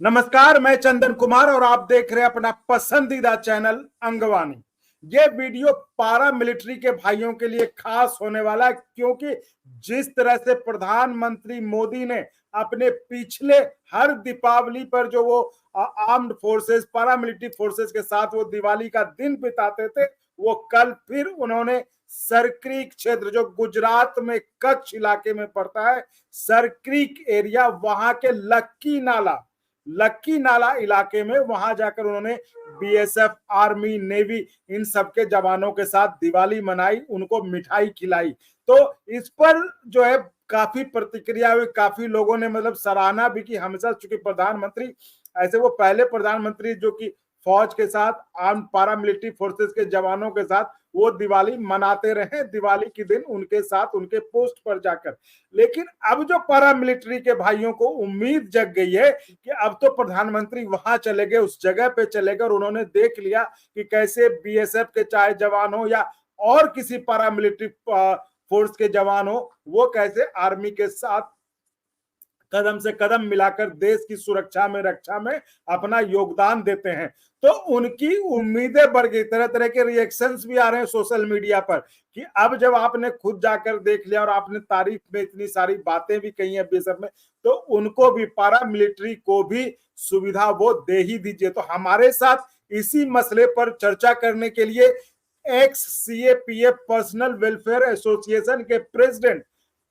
नमस्कार, मैं चंदन कुमार और आप देख रहे हैं अपना पसंदीदा चैनल अंगवानी। ये वीडियो पारा मिलिट्री के भाइयों के लिए खास होने वाला है, क्योंकि जिस तरह से प्रधानमंत्री मोदी ने अपने पिछले हर दीपावली पर जो वो आर्म्ड फोर्सेस पारा मिलिट्री फोर्सेस के साथ वो दिवाली का दिन बिताते थे, वो कल फिर उन्होंने सरक्रीक क्षेत्र जो गुजरात में कच्छ इलाके में पड़ता है, सरक्रीक एरिया, वहां के लक्की नाला इलाके में वहां जाकर उन्होंने बीएसएफ, आर्मी, नेवी इन सबके जवानों के साथ दिवाली मनाई, उनको मिठाई खिलाई। तो इस पर जो है काफी प्रतिक्रिया हुई, काफी लोगों ने मतलब सराहना भी की। हमेशा चूंकि प्रधानमंत्री ऐसे वो पहले प्रधानमंत्री जो कि फौज के साथ, आर्म पारा मिलिट्री फोर्सेस के जवानों के साथ वो दिवाली मनाते रहे, दिवाली के दिन उनके साथ उनके पोस्ट पर जाकर। लेकिन अब जो पारा मिलिट्री के भाइयों को उम्मीद जग गई है कि अब तो प्रधानमंत्री वहां चले गए, उस जगह पे चले गए और उन्होंने देख लिया कि कैसे बीएसएफ के चाहे जवान हो या और किसी पारा मिलिट्री फोर्स के जवान हो, वो कैसे आर्मी के साथ कदम से कदम मिलाकर देश की सुरक्षा में, रक्षा में अपना योगदान देते हैं। तो उनकी उम्मीदें बढ़ गई। तरह तरह के रिएक्शंस भी आ रहे हैं सोशल मीडिया पर कि अब जब आपने खुद जाकर देख लिया और आपने तारीफ में इतनी सारी बातें भी कही है बीएसएफ में, तो उनको भी, पारा मिलिट्री को भी सुविधा वो दे ही दीजिए। तो हमारे साथ इसी मसले पर चर्चा करने के लिए x CAPF personal welfare association के प्रेसिडेंट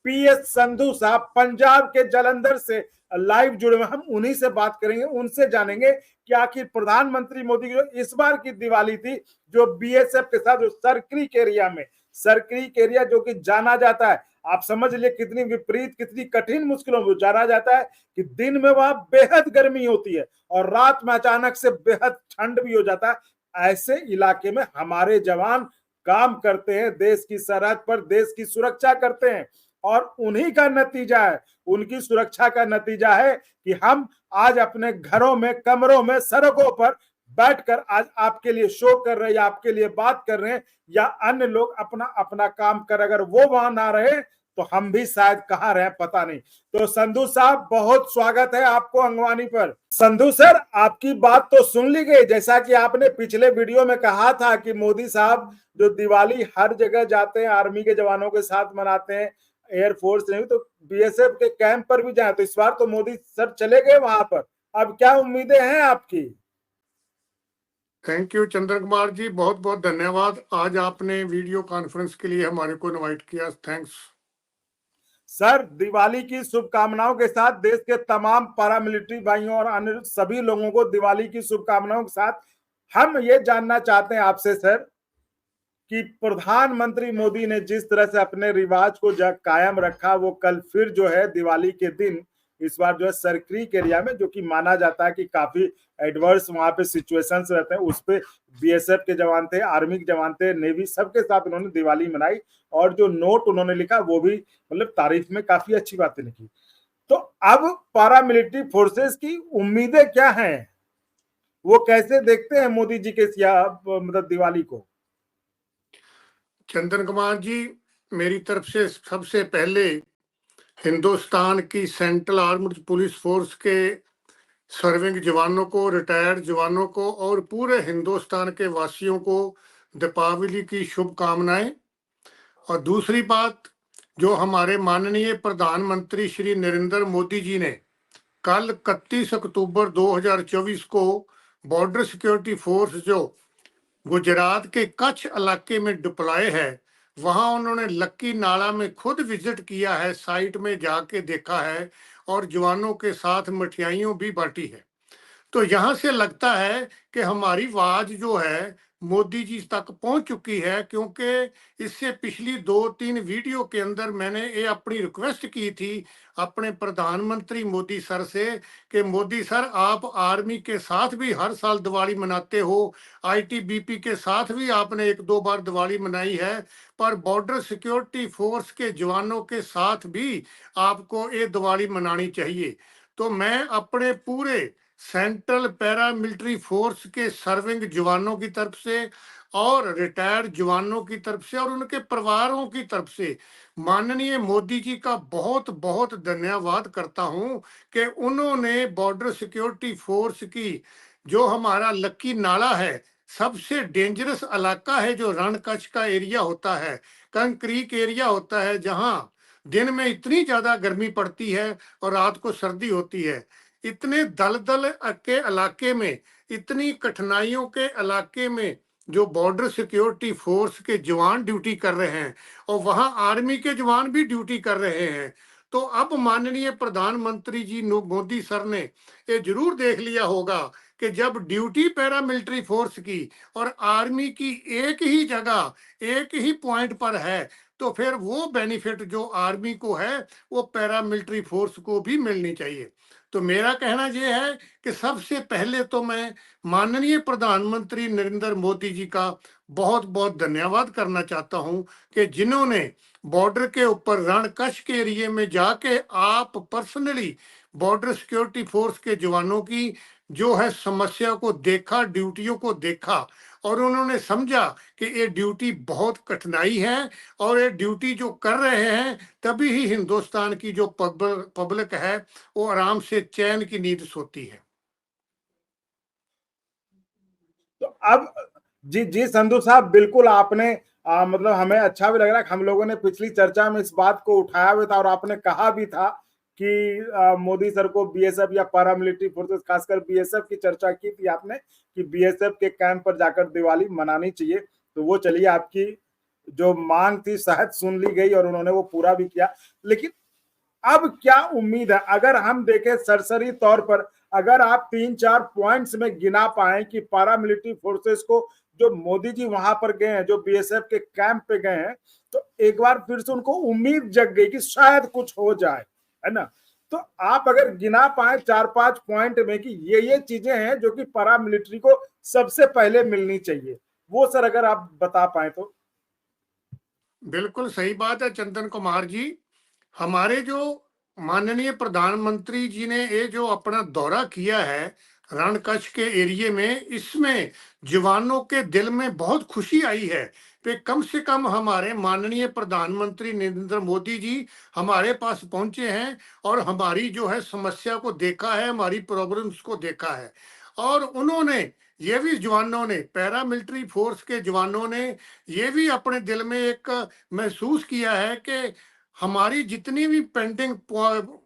पीएस संधू साहब पंजाब के जालंधर से लाइव जुड़े हुए। हम उन्हीं से बात करेंगे, उनसे जानेंगे कि आखिर प्रधानमंत्री मोदी की जो इस बार की दिवाली थी, जो बीएसएफ के साथ जो सरक्रीक एरिया में, सरक्रीक एरिया जो कि जाना जाता है, आप समझ लिए कितनी विपरीत, कितनी कठिन मुश्किलों में जाना जाता है कि दिन में वहां बेहद गर्मी होती है और रात में अचानक से बेहद ठंड भी हो जाता है। ऐसे इलाके में हमारे जवान काम करते हैं, देश की सरहद पर देश की सुरक्षा करते हैं और उन्हीं का नतीजा है, उनकी सुरक्षा का नतीजा है कि हम आज अपने घरों में, कमरों में, सड़कों पर बैठकर आज आपके लिए शो कर रहे हैं या आपके लिए बात कर रहे हैं, या अन्य लोग अपना अपना काम कर, अगर वो वहां ना रहे तो हम भी शायद कहां रहे पता नहीं। तो संधू साहब, बहुत स्वागत है आपको अंगवानी पर। संधू सर, आपकी बात तो सुन ली गई। जैसा कि आपने पिछले वीडियो में कहा था कि मोदी साहब जो दिवाली हर जगह जाते हैं, आर्मी के जवानों के साथ मनाते हैं, एयरफोर्स नहीं तो बीएसएफ के कैंप पर भी जाए, तो इस बार तो मोदी सर चले गए वहां पर। अब क्या उम्मीदें हैं आपकी? थैंक यू चंद्र कुमार जी, बहुत बहुत धन्यवाद। आज आपने वीडियो कॉन्फ्रेंस के लिए हमारे को इनवाइट किया, थैंक्स। सर, दिवाली की शुभकामनाओं के साथ देश के तमाम पारामिलिट्री भाइयों और अन्य सभी लोगों को दिवाली की शुभकामनाओं के साथ हम ये जानना चाहते हैं आपसे सर कि प्रधानमंत्री मोदी ने जिस तरह से अपने रिवाज को कायम रखा, वो कल फिर जो है दिवाली के दिन इस बार जो है सरक्रीक एरिया में, जो कि माना जाता है कि काफी एडवर्स वहां पे सिचुएशंस रहते हैं, उस पे बीएसएफ के जवान थे, आर्मी के जवान थे, नेवी, सबके साथ उन्होंने दिवाली मनाई और जो नोट उन्होंने लिखा वो भी मतलब तारीफ में काफी अच्छी बातें लिखी। तो अब पारा मिलिट्री फोर्सेस की उम्मीदें क्या हैं, वो कैसे देखते हैं मोदी जी के मतलब दिवाली को? चंदन कुमार जी, मेरी तरफ से सबसे पहले हिंदुस्तान की सेंट्रल आर्म्ड पुलिस फोर्स के सर्विंग जवानों को, रिटायर्ड जवानों को और पूरे हिंदुस्तान के वासियों को दीपावली की शुभकामनाएं। और दूसरी बात, जो हमारे माननीय प्रधानमंत्री श्री नरेंद्र मोदी जी ने कल 31 अक्टूबर 2024 को बॉर्डर सिक्योरिटी फोर्स जो गुजरात के कच्छ इलाके में डिप्लॉय है, वहां उन्होंने लक्की नाला में खुद विजिट किया है, साइट में जाके देखा है और जवानों के साथ मिठाइयों भी बांटी है। तो यहाँ से लगता है कि हमारी आवाज जो है मोदी जी तक पहुंच चुकी है, क्योंकि इससे पिछली 2-3 वीडियो के अंदर मैंने ये अपनी रिक्वेस्ट की थी अपने प्रधानमंत्री मोदी सर से कि मोदी सर, आप आर्मी के साथ भी हर साल दिवाली मनाते हो, आईटीबीपी के साथ भी आपने 1-2 बार दिवाली मनाई है, पर बॉर्डर सिक्योरिटी फोर्स के जवानों के साथ भी आपको ये दिवाली मनानी चाहिए। तो मैं अपने पूरे सेंट्रल पैरा मिलिट्री फोर्स के सर्विंग जवानों की तरफ से और रिटायर्ड जवानों की तरफ से और उनके परिवारों की तरफ से माननीय मोदी जी का बहुत बहुत धन्यवाद करता हूं कि उन्होंने बॉर्डर सिक्योरिटी फोर्स की जो हमारा लक्की नाला है, सबसे डेंजरस इलाका है जो रण कच्छ का एरिया होता है, कंक्रीट एरिया होता है, जहां दिन में इतनी ज्यादा गर्मी पड़ती है और रात को सर्दी होती है, इतने दलदल के इलाके में, इतनी कठिनाइयों के इलाके में जो बॉर्डर सिक्योरिटी फोर्स के जवान ड्यूटी कर रहे हैं और वहां आर्मी के जवान भी ड्यूटी कर रहे हैं, तो अब माननीय प्रधानमंत्री जी मोदी सर ने ये जरूर देख लिया होगा कि जब ड्यूटी पैरामिलिट्री फोर्स की और आर्मी की एक ही जगह एक ही पॉइंट पर है, तो फिर वो बेनिफिट जो आर्मी को है वो पैरामिलिट्री फोर्स को भी मिलनी चाहिए। तो मेरा कहना यह है कि सबसे पहले तो मैं माननीय प्रधानमंत्री नरेंद्र मोदी जी का बहुत बहुत धन्यवाद करना चाहता हूं कि जिन्होंने बॉर्डर के ऊपर रण कच्छ के एरिए में जाके आप पर्सनली बॉर्डर सिक्योरिटी फोर्स के जवानों की जो है समस्या को देखा, ड्यूटियों को देखा और उन्होंने समझा कि ये ड्यूटी बहुत कठिनाई है और ये ड्यूटी जो कर रहे हैं तभी ही हिंदुस्तान की जो पब्लिक है वो आराम से चैन की नींद सोती है। तो अब जी जी संधू साहब, बिल्कुल आपने मतलब हमें अच्छा भी लग रहा है। हम लोगों ने पिछली चर्चा में इस बात को उठाया हुआ था और आपने कहा भी था कि मोदी सर को बीएसएफ या पैरामिलिट्री फोर्सेस, खासकर बीएसएफ की चर्चा की थी आपने कि बीएसएफ के कैंप पर जाकर दिवाली मनानी चाहिए। तो वो चलिए, आपकी जो मांग थी शायद सुन ली गई और उन्होंने वो पूरा भी किया। लेकिन अब क्या उम्मीद है, अगर हम देखें सरसरी तौर पर, अगर आप 3-4 पॉइंट्स में गिना पाए कि पैरामिलिट्री फोर्सेस को जो मोदी जी वहां पर गए हैं, जो बीएसएफ के कैंप पे गए हैं, तो एक बार फिर से उनको उम्मीद जग गई कि शायद कुछ हो जाए, है ना। तो आप अगर गिना पाए 4-5 पॉइंट में कि ये चीजें हैं जो कि पैरामिलिट्री को सबसे पहले मिलनी चाहिए, वो सर अगर आप बता पाए तो। बिल्कुल सही बात है चंदन कुमार जी। हमारे जो माननीय प्रधानमंत्री जी ने ये जो अपना दौरा किया है रण कच्छ के एरिए में, इसमें जवानों के दिल में बहुत खुशी आई है कि कम से कम हमारे माननीय प्रधानमंत्री नरेंद्र मोदी जी हमारे पास पहुंचे हैं और हमारी जो है समस्या को देखा है, हमारी प्रॉब्लम्स को देखा है। और उन्होंने ये भी जवानों ने, पैरामिलिट्री फोर्स के जवानों ने ये भी अपने दिल में एक महसूस किया है कि हमारी जितनी भी पेंडिंग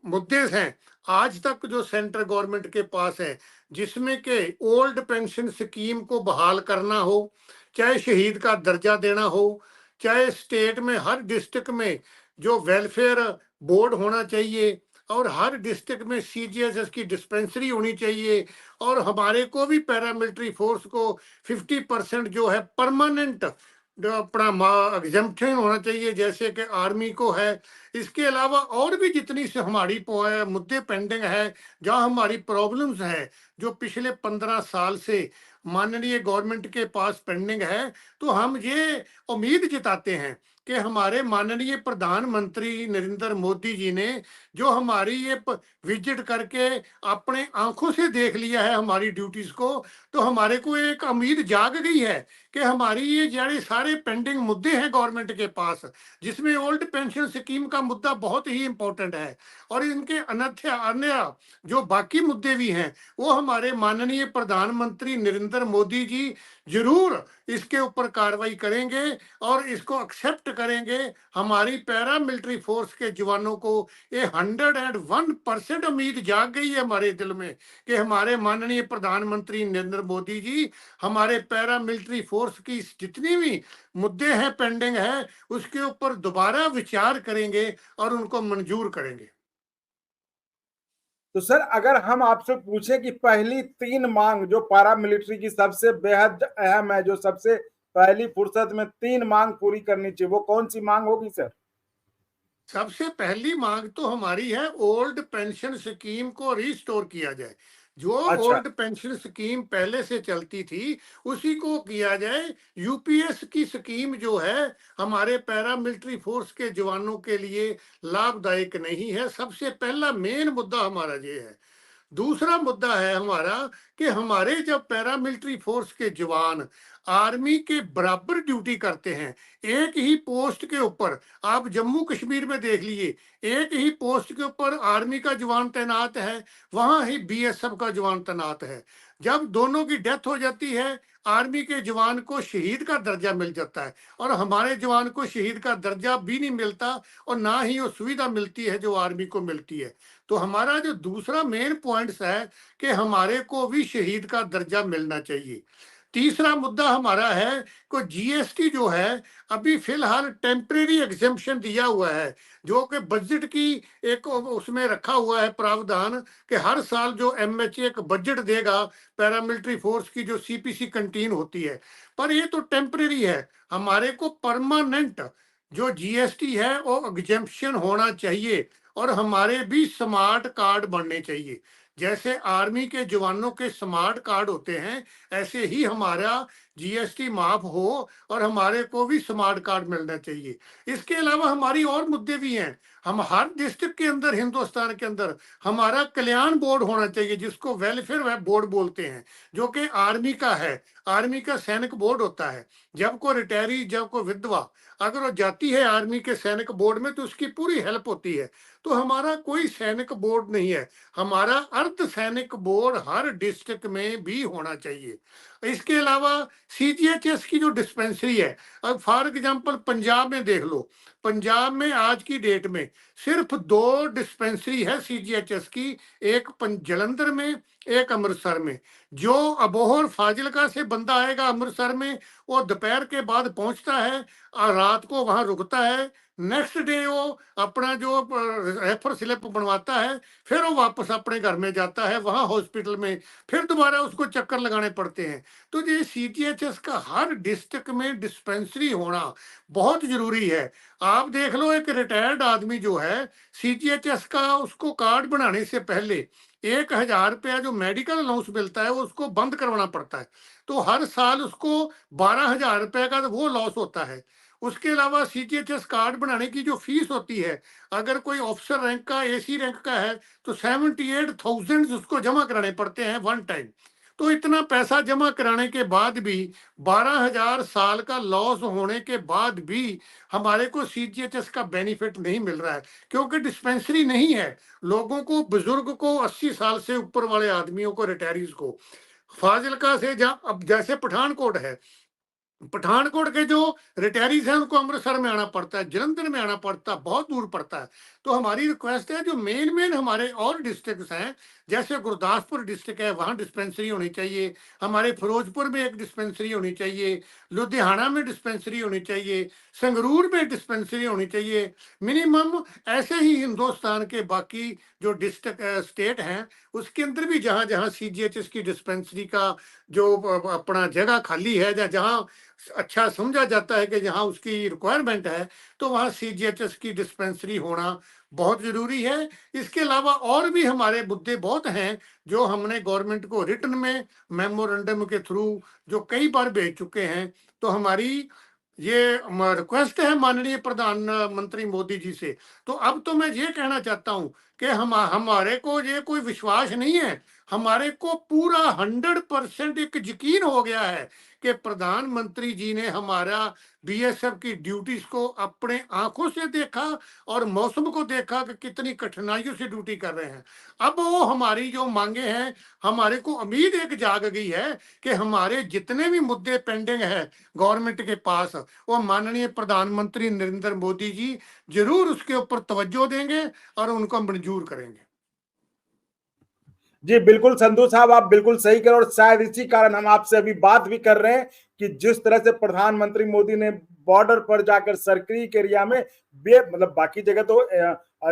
मुद्दे हैं आज तक जो सेंट्रल गवर्नमेंट के पास है, जिसमें के ओल्ड पेंशन स्कीम को बहाल करना हो, चाहे शहीद का दर्जा देना हो, चाहे स्टेट में हर डिस्ट्रिक्ट में जो वेलफेयर बोर्ड होना चाहिए और हर डिस्ट्रिक्ट में सीजीएचएस की डिस्पेंसरी होनी चाहिए, और हमारे को भी पैरामिलिट्री फोर्स को 50% जो है परमानेंट जो अपना एग्जम्पशन होना चाहिए जैसे कि आर्मी को है। इसके अलावा और भी जितनी से हमारी मुद्दे पेंडिंग है, जहां हमारी प्रॉब्लम्स है जो पिछले 15 साल से माननीय गवर्नमेंट के पास पेंडिंग है, तो हम ये उम्मीद जताते हैं कि हमारे माननीय प्रधानमंत्री नरेंद्र मोदी जी ने जो हमारी ये विजिट करके अपने आंखों से देख लिया है हमारी ड्यूटीज को, तो हमारे को एक उम्मीद जाग गई है कि हमारी ये जड़े सारे पेंडिंग मुद्दे हैं गवर्नमेंट के पास, जिसमें ओल्ड पेंशन स्कीम का मुद्दा बहुत ही इंपॉर्टेंट है और इनके अन्य अन्य जो बाकी मुद्दे भी हैं वो हमारे माननीय प्रधानमंत्री नरेंद्र मोदी जी जरूर इसके ऊपर कार्रवाई करेंगे और इसको एक्सेप्ट करेंगे। हमारी पैरामिलिट्री फोर्स के जवानों को ये 101% उम्मीद जाग गई है हमारे दिल में कि हमारे माननीय प्रधानमंत्री नरेंद्र मोदी जी हमारे पैरामिलिट्री फोर्स की जितनी भी मुद्दे हैं पेंडिंग है उसके ऊपर दोबारा विचार करेंगे और उनको मंजूर करेंगे। तो सर अगर हम आपसे पूछे कि पहली 3 मांग जो पैरामिलिट्री की सबसे बेहद अहम है, जो सबसे पहली फुर्सत में 3 मांग पूरी करनी चाहिए, वो कौन सी मांग होगी सर? सबसे पहली मांग तो हमारी है ओल्ड पेंशन स्कीम को रिस्टोर किया जाए। जो अच्छा। ओल्ड पेंशन स्कीम पहले से चलती थी उसी को किया जाए। यूपीएस की स्कीम जो है हमारे पैरामिलिट्री फोर्स के जवानों के लिए लाभदायक नहीं है। सबसे पहला मेन मुद्दा हमारा ये है। दूसरा मुद्दा है हमारा कि हमारे जब पैरामिलिट्री फोर्स के जवान आर्मी के बराबर ड्यूटी करते हैं। एक ही पोस्ट के ऊपर आप जम्मू कश्मीर में देख लीजिए, एक ही पोस्ट के ऊपर आर्मी का जवान तैनात है, वहां ही बीएसएफ का जवान तैनात है। जब दोनों की डेथ हो जाती है, आर्मी के जवान को शहीद का दर्जा मिल जाता है, और हमारे जवान को शहीद का दर्जा भी नहीं मिलता, और ना ही वो सुविधा मिलती है जो आर्मी को मिलती है। तो हमारा जो दूसरा मेन पॉइंट्स है कि हमारे को भी शहीद का दर्जा मिलना चाहिए। तीसरा मुद्दा हमारा है को जीएसटी जो है अभी फिलहाल टेम्परेरी एग्जेम्पशन दिया हुआ है, जो कि बजट की एक उसमें रखा हुआ है प्रावधान कि हर साल जो एमएचए एक बजट देगा पैरामिलिट्री फोर्स की, जो सीपीसी कंटीन होती है, पर ये तो टेम्परेरी है। हमारे को परमानेंट जो जीएसटी है वो एग्जेम्पशन होना चाहिए, और हमारे भी स्मार्ट कार्ड बनने चाहिए। जैसे आर्मी के जवानों के स्मार्ट कार्ड होते हैं, ऐसे ही हमारा जीएसटी माफ हो और हमारे को भी स्मार्ट कार्ड मिलना चाहिए। इसके अलावा हमारी और मुद्दे भी हैं। हम हर डिस्ट्रिक्ट के अंदर हिंदुस्तान के अंदर हमारा कल्याण बोर्ड होना चाहिए, जिसको वेलफेयर बोर्ड बोलते हैं, जो कि आर्मी का है। आर्मी का सैनिक बोर्ड होता है। जब को रिटायरी, जब को विधवा अगर वो जाती है आर्मी के सैनिक बोर्ड में, तो उसकी पूरी हेल्प होती है। तो हमारा कोई सैनिक बोर्ड नहीं है, हमारा अर्ध सैनिक बोर्ड हर डिस्ट्रिक्ट में भी होना चाहिए। इसके अलावा सीजीएचएस की जो डिस्पेंसरी है, अब फॉर एग्जांपल पंजाब में देख लो, पंजाब में आज की डेट में सिर्फ 2 डिस्पेंसरी है सीजीएचएस की, एक जलंधर में, एक अमृतसर में। जो अबोहर फाजिलका से बंदा आएगा अमृतसर में, वो दोपहर के बाद पहुंचता है और रात को वहां रुकता है। नेक्स्ट डे वो अपना जो रेफर स्लिप बनवाता है, फिर वो वापस अपने घर में जाता है, वहां हॉस्पिटल में फिर दोबारा उसको चक्कर लगाने पड़ते हैं। तो ये सीजीएचएस का हर डिस्ट्रिक्ट में डिस्पेंसरी होना बहुत जरूरी है। आप देख लो, एक रिटायर्ड आदमी जो है, सीजीएचएस का उसको कार्ड बनाने से पहले 1000 रुपया जो मेडिकल अलाउंस मिलता है वो उसको बंद करवाना पड़ता है। तो हर साल उसको 12,000 रुपये का वो लॉस होता है। उसके अलावा सीजीएचएस कार्ड बनाने की जो फीस होती है, अगर कोई ऑफिसर रैंक का, एसी रैंक का है, तो 78,000 उसको जमा कराने पड़ते हैं वन टाइम। तो इतना पैसा जमा कराने के बाद भी 12,000 साल का लॉस होने के बाद भी हमारे को सीजीएचएस का बेनिफिट नहीं मिल रहा है, क्योंकि डिस्पेंसरी नहीं है। लोगों को, बुजुर्ग को, 80 साल से ऊपर वाले आदमियों को, रिटायरीज को फाजिलका से, जहाँ अब जैसे पठानकोट है, पठानकोट के जो रिटायरीज हैं उनको अमृतसर में आना पड़ता है, जलंधर में आना पड़ता है, बहुत दूर पड़ता है। तो हमारी रिक्वेस्ट है, जो मेन हमारे और डिस्ट्रिक्ट्स हैं, जैसे गुरदासपुर डिस्ट्रिक्ट है, वहाँ डिस्पेंसरी होनी चाहिए। हमारे फिरोजपुर में एक डिस्पेंसरी होनी चाहिए, लुधियाना में डिस्पेंसरी होनी चाहिए, संगरूर में डिस्पेंसरी होनी चाहिए। मिनिमम ऐसे ही हिंदुस्तान के बाकी जो डिस्ट्रिक्ट स्टेट हैं, उसके अंदर भी जहाँ जहाँ सीजीएचएस की डिस्पेंसरी का जो अपना जगह खाली है, या जहाँ अच्छा समझा जाता है कि जहाँ उसकी रिक्वायरमेंट है, तो वहाँ सीजीएचएस की डिस्पेंसरी होना बहुत जरूरी है। इसके अलावा और भी हमारे मुद्दे बहुत हैं, जो हमने गवर्नमेंट को रिटन में मेमोरेंडम के थ्रू जो कई बार भेज चुके हैं। तो हमारी ये रिक्वेस्ट है माननीय प्रधानमंत्री मोदी जी से। तो अब तो मैं ये कहना चाहता हूँ कि हमारे को ये कोई विश्वास नहीं है, हमारे को पूरा 100% एक यकीन हो गया है कि प्रधानमंत्री जी ने हमारा बीएसएफ की ड्यूटीज को अपने आंखों से देखा, और मौसम को देखा कि कितनी कठिनाइयों से ड्यूटी कर रहे हैं। अब वो हमारी जो मांगे हैं, हमारे को उम्मीद एक जाग गई है कि हमारे जितने भी मुद्दे पेंडिंग है गवर्नमेंट के पास, वो माननीय प्रधानमंत्री नरेंद्र मोदी जी जरूर उसके ऊपर तवज्जो देंगे और उनको मंजूर करेंगे। जी बिल्कुल संधू साहब, आप बिल्कुल सही करें, और शायद इसी कारण हम आपसे अभी बात भी कर रहे हैं कि जिस तरह से प्रधानमंत्री मोदी ने बॉर्डर पर जाकर सर्किल एरिया में, मतलब बाकी जगह तो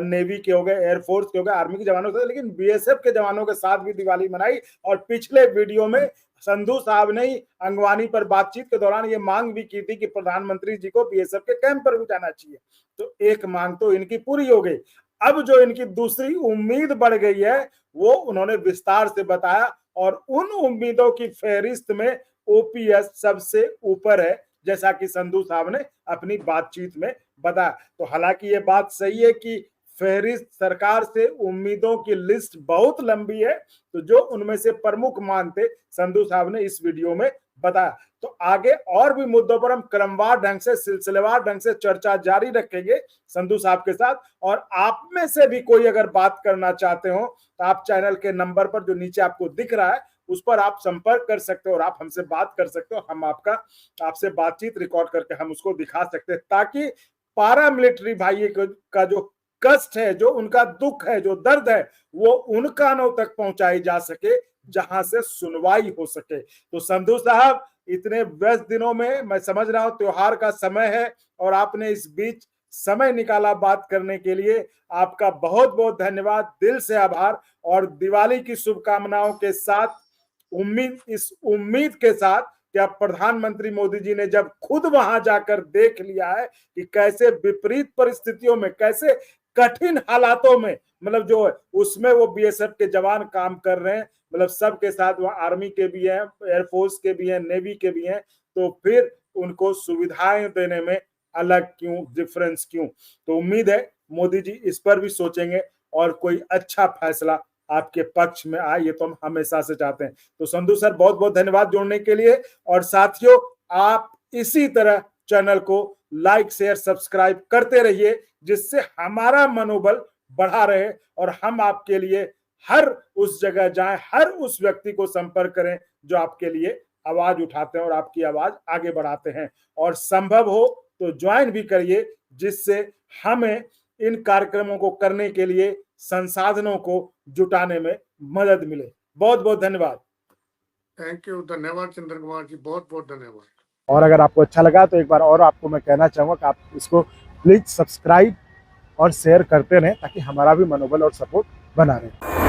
नेवी के हो गए, एयरफोर्स के हो गए, आर्मी के जवानों के, लेकिन बीएसएफ के जवानों के साथ भी दिवाली मनाई। और पिछले वीडियो में संधू साहब ने ही अंगवानी पर बातचीत के दौरान ये मांग भी की थी कि प्रधानमंत्री जी को बीएसएफ के कैंप पर भी जाना चाहिए। तो एक मांग तो इनकी पूरी हो गई। अब जो इनकी दूसरी उम्मीद बढ़ गई है, वो उन्होंने विस्तार से बताया, और उन उम्मीदों की फहरिस्त में ओपीएस सबसे ऊपर है, जैसा कि संधू साहब ने अपनी बातचीत में बताया। तो हालांकि ये बात सही है कि फहरिस्त सरकार से उम्मीदों की लिस्ट बहुत लंबी है, तो जो उनमें से प्रमुख मांग थे, संधू साहब ने इस वीडियो में बताया। तो आगे और भी मुद्दों पर हम क्रमवार ढंग से, सिलसिलेवार ढंग से चर्चा जारी रखेंगे संधू साहब के साथ। और आप में से भी कोई अगर बात करना चाहते हो तो आप चैनल के नंबर पर जो नीचे आपको दिख रहा है उस पर आप संपर्क कर सकते हो और आप हमसे बात कर सकते हो। हम आपसे बातचीत रिकॉर्ड करके हम उसको दिखा सकते हैं, ताकि पारा मिलिट्री भाई का जो कष्ट है, जो उनका दुख है, जो दर्द है, वो उन कानों तक पहुंचाई जा सके जहां से सुनवाई हो सके। तो संधू साहब, इतने व्यस्त दिनों में मैं समझ रहा हूं त्योहार का समय है और आपने इस बीच समय निकाला बात करने के लिए, आपका बहुत बहुत धन्यवाद, दिल से आभार। और दिवाली की शुभकामनाओं के साथ, इस उम्मीद के साथ कि अब प्रधानमंत्री मोदी जी ने जब खुद वहां जाकर देख लिया है कि कैसे विपरीत परिस्थितियों में, कैसे कठिन हालातों में, मतलब जो उसमें वो बीएसएफ के जवान काम कर रहे हैं, मतलब सबके साथ वहाँ आर्मी के भी हैं, एयरफोर्स के भी हैं, नेवी के भी हैं, तो फिर उनको सुविधाएं देने में अलग क्यों, डिफरेंस क्यों? तो उम्मीद है मोदी जी इस पर भी सोचेंगे और कोई अच्छा फैसला आपके पक्ष में आए, ये तो हम हमेशा से चाहते हैं। तो संधू सर, बहुत बहुत धन्यवाद जुड़ने के लिए। और साथियों, आप इसी तरह चैनल को लाइक, शेयर, सब्सक्राइब करते रहिए, जिससे हमारा मनोबल बढ़ा रहे और हम आपके लिए हर उस जगह जाएं, हर उस व्यक्ति को संपर्क करें जो आपके लिए आवाज उठाते हैं और आपकी आवाज आगे बढ़ाते हैं। और संभव हो तो ज्वाइन भी करिए, जिससे हमें इन कार्यक्रमों को करने के लिए संसाधनों को जुटाने में मदद मिले। बहुत बहुत धन्यवाद। थैंक यू, धन्यवाद चंद्र कुमार जी, बहुत बहुत धन्यवाद। और अगर आपको अच्छा लगा तो एक बार और आपको मैं कहना चाहूंगा कि आप इसको प्लीज सब्सक्राइब और शेयर करते रहें, ताकि हमारा भी मनोबल और सपोर्ट बना रहे।